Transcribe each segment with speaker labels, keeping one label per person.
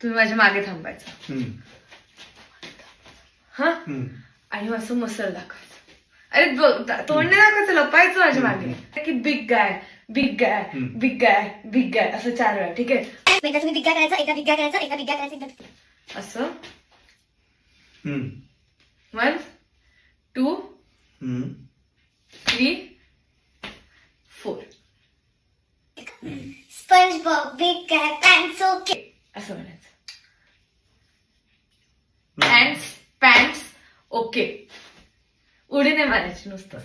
Speaker 1: तुम्ही माझ्या मागे थांबायचं
Speaker 2: हम्म.
Speaker 1: हा आणि असं मसल दाखवायचं. अरे तोंड नाही दाखवायचं, लपायचं माझ्या मागे की big guy big guy big guy big गाय असं 4 वेळा. ठीक आहे.
Speaker 3: एकदा तुम्ही बिग गाय करायचं, एकदा बिग गाय करायचं, एकदा बिग गाय करायचं, एकदा
Speaker 1: असं 1 2 3 4
Speaker 3: SpongeBob big guy pants okay
Speaker 1: असं म्हणायचं. Pants okay. उडी नाही मारायची नुसतं.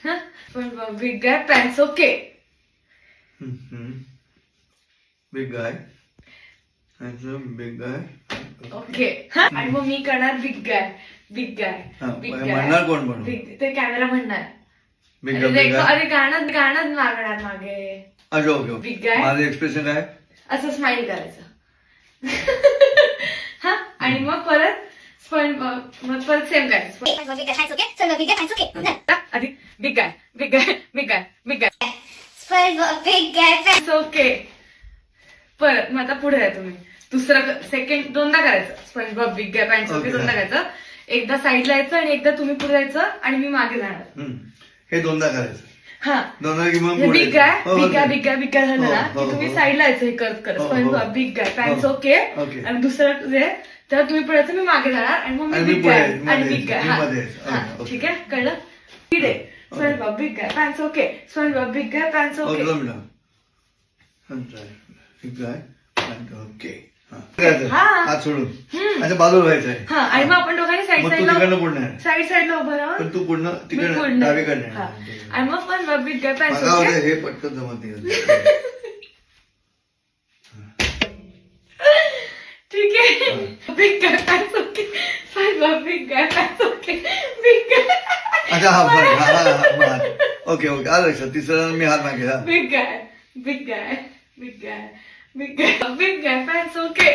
Speaker 1: हा पण big guy pants okay.
Speaker 2: Big guy big guy
Speaker 1: okay. हा आणि मग मी करणार big guy big guy big गाय.
Speaker 2: म्हणणार कोण म्हणून?
Speaker 1: ते कॅमेरा म्हणणार.
Speaker 2: बिग गाय
Speaker 1: अरे गाणं मागणार मागे.
Speaker 2: अच्छा ओके ओके.
Speaker 1: Big guy.
Speaker 2: माझं एक्सप्रेशन काय?
Speaker 1: असं स्माइल करायचं. हा आणि मग परत मग परत सेम करायचं.
Speaker 3: SpongeBob big guy pants okay, SpongeBob big guy pants okay.
Speaker 1: आधी big guy big guy big guy big guy
Speaker 3: SpongeBob big guy pants
Speaker 1: okay. परत मग आता पुढे आहे तुम्ही दुसरं सेकंड दोनदा करायचं. SpongeBob big guy pants okay दोनदा करायचं. एकदा साईडला यायचं आणि एकदा तुम्ही पुढे जायचं आणि मी मागे जाणार.
Speaker 2: हे दोनदा करायचं.
Speaker 1: हा
Speaker 2: दोनदा की मग
Speaker 1: big guy big guy big guy big गाय झालं ना
Speaker 2: हो,
Speaker 1: की तुम्ही
Speaker 2: हो.
Speaker 1: साईडला यायचं हे करत करत. SpongeBob big guy pants okay
Speaker 2: okay.
Speaker 1: आणि दुसरं जे तर तुम्ही पुढे यायचं मी मागे जाणार आणि मग
Speaker 2: आणि
Speaker 1: मी
Speaker 2: मी
Speaker 1: बिग
Speaker 2: पुढे
Speaker 1: गाय
Speaker 2: यायचं,
Speaker 1: आणि
Speaker 2: मध्ये
Speaker 1: बिग गाय.
Speaker 2: यायचं,
Speaker 1: हा
Speaker 2: मी मध्ये यायचं.
Speaker 1: हा,
Speaker 2: ओके.
Speaker 1: ठीक आहे कळलं. ठीक आहे. SpongeBob big guy pants okay SpongeBob big guy pants okay.
Speaker 2: Big guy okay.
Speaker 1: हा.
Speaker 2: हात सोडून अच्छा बाजूला व्हायचं आहे.
Speaker 1: हा आणि मग आपण दोघांनी साईड
Speaker 2: मग तू
Speaker 1: साईडला
Speaker 2: तिकडनं पुढे आहे.
Speaker 1: साईडला उभं राहून
Speaker 2: पण तू पुढनं
Speaker 1: मी
Speaker 2: तिकडनं
Speaker 1: पुढनं.
Speaker 2: डावीकडनं
Speaker 1: हा.
Speaker 2: आहे.
Speaker 1: आणि मग पण बिग गाय पॅन्ट्स
Speaker 2: मला
Speaker 1: ओके.
Speaker 2: वाटतं हे पटकन जमत नाही.
Speaker 1: ठीक आहे. Big guy pants okay big guy pants okay big guy
Speaker 2: अच्छा हा बरं हा ओके ओके आलं लक्षात. तिसरं मी हात मागे. हा
Speaker 1: big guy big guy big guy big guy big guy pants okay